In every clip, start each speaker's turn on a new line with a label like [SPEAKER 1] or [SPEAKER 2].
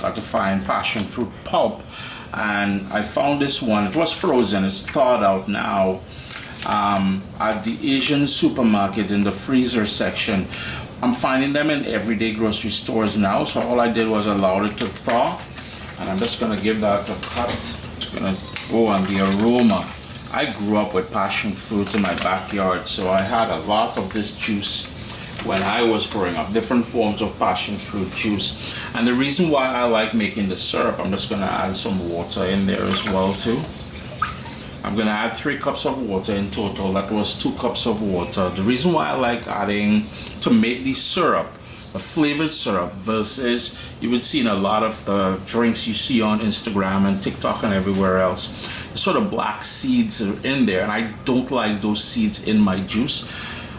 [SPEAKER 1] got to find passion fruit pulp, and I found this one. It was frozen, it's thawed out now, at the Asian supermarket in the freezer section. I'm finding them in everyday grocery stores now, so all I did was allow it to thaw, and I'm just gonna give that a cut. It's gonna go on the aroma. I grew up with passion fruit in my backyard, so I had a lot of this juice when I was growing up, different forms of passion fruit juice. And the reason why I like making the syrup, I'm just gonna add some water in there as well too. I'm gonna add 3 cups of water in total. That was 2 cups of water. The reason why I like adding, to make the syrup, a flavored syrup, versus you would see in a lot of the drinks you see on Instagram and TikTok and everywhere else, sort of black seeds are in there, and I don't like those seeds in my juice.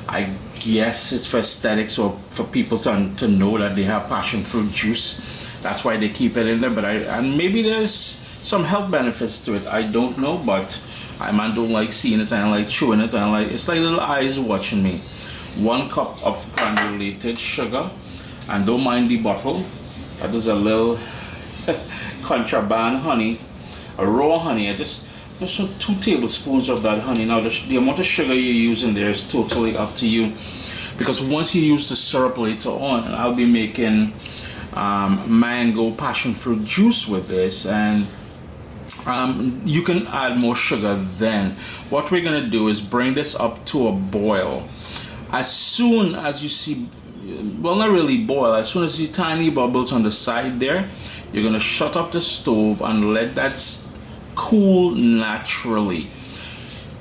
[SPEAKER 1] I guess it's for aesthetics or for people to know that they have passion fruit juice. That's why they keep it in there. But and maybe there's some health benefits to it. I don't know, but I don't like seeing it, and I like chewing it, and it's like little eyes watching me. 1 cup of granulated sugar, and don't mind the bottle. That is a little contraband honey, a raw honey. I just 2 tablespoons of that honey. Now the amount of sugar you use in there is totally up to you, because once you use the syrup later on, and I'll be making mango passion fruit juice with this, and you can add more sugar then. What we're gonna do is bring this up to a boil. As soon as you see, well, not really boil, as soon as you see tiny bubbles on the side there, you're gonna shut off the stove and let that cool naturally.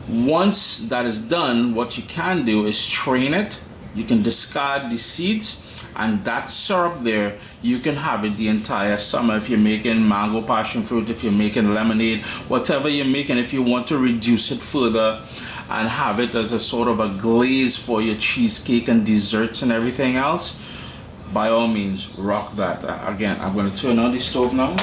[SPEAKER 1] Once that is done, what you can do is strain it. You can discard the seeds, and that syrup there, you can have it the entire summer. If you're making mango passion fruit, if you're making lemonade, whatever you're making, if you want to reduce it further and have it as a sort of a glaze for your cheesecake and desserts and everything else, by all means, rock that. Again, I'm going to turn on the stove now,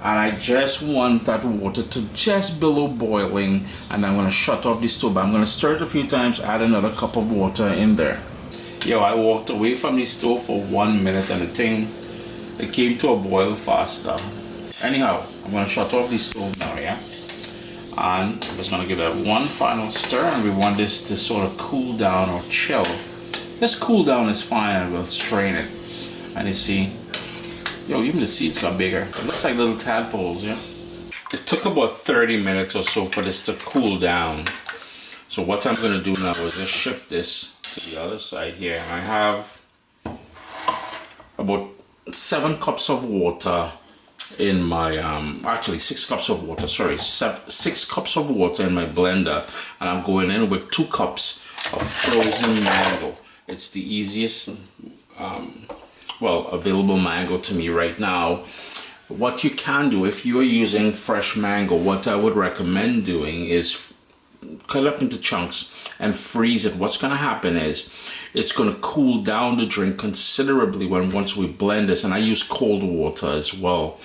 [SPEAKER 1] and I just want that water to just below boiling, and I'm going to shut off the stove. I'm going to stir it a few times, add another cup of water in there. Yo, I walked away from the stove for 1 minute, and it came to a boil faster. Anyhow, I'm going to shut off the stove now, yeah? And I'm just going to give it one final stir, and we want this to sort of cool down or chill. Just cool down is fine, and we'll strain it. And you see, yo, even the seeds got bigger. It looks like little tadpoles, yeah? It took about 30 minutes or so for this to cool down. So what I'm going to do now is just shift this to the other side here. I have about 7 cups of water in my actually 6 cups of water, sorry, 6 cups of water in my blender, and I'm going in with 2 cups of frozen mango. It's the easiest available mango to me right now. What you can do if you're using fresh mango, what I would recommend doing is cut it up into chunks and freeze it. What's going to happen is it's going to cool down the drink considerably once we blend this, and I use cold water as well,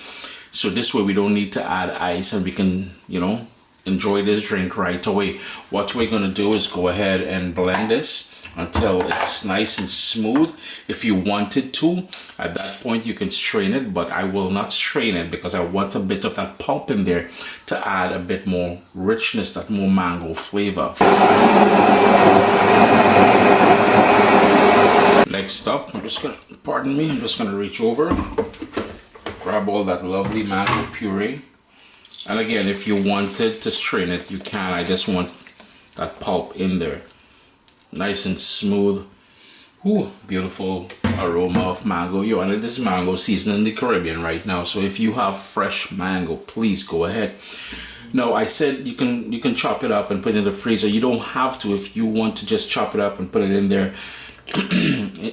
[SPEAKER 1] so this way we don't need to add ice, and we can, you know, enjoy this drink right away. What we're going to do is go ahead and blend this until it's nice and smooth. If you wanted to, at that point you can strain it, but I will not strain it because I want a bit of that pulp in there to add a bit more richness, that more mango flavor. Next up, I'm just gonna reach over, grab all that lovely mango puree, and again, if you wanted to strain it, you can. I just want that pulp in there, nice and smooth. Ooh, beautiful aroma of mango. Yo, and it is mango season in the Caribbean right now, so if you have fresh mango, please go ahead. No, I said you can chop it up and put it in the freezer. You don't have to. If you want to just chop it up and put it in there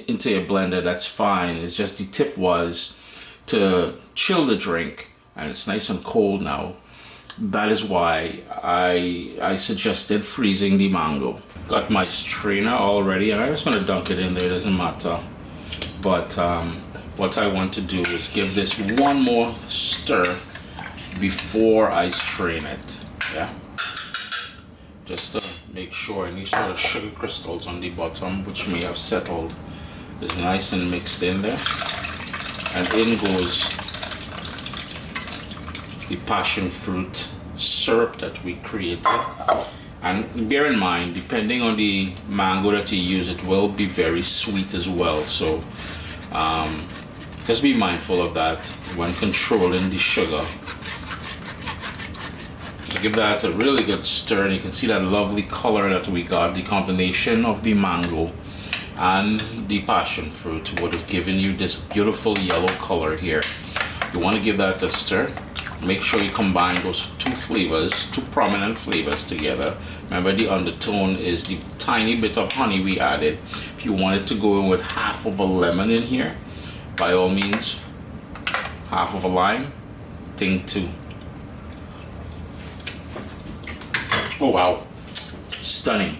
[SPEAKER 1] into your blender, that's fine. It's just the tip was to chill the drink, and it's nice and cold now. That is why I suggested freezing the mango. Got my strainer already, and I'm just going to dunk it in there, doesn't matter. But what I want to do is give this one more stir before I strain it, yeah? Just to make sure any sort of sugar crystals on the bottom, which may have settled, is nice and mixed in there. And in goes the passion fruit syrup that we created. And bear in mind, depending on the mango that you use, it will be very sweet as well. So just be mindful of that when controlling the sugar. Give that a really good stir, and you can see that lovely color that we got. The combination of the mango and the passion fruit would have given you this beautiful yellow color here. You want to give that a stir. Make sure you combine those two flavors, two prominent flavors together. Remember, the undertone is the tiny bit of honey we added. If you wanted to go in with half of a lemon in here, by all means, half of a lime, thing too. Oh wow, stunning.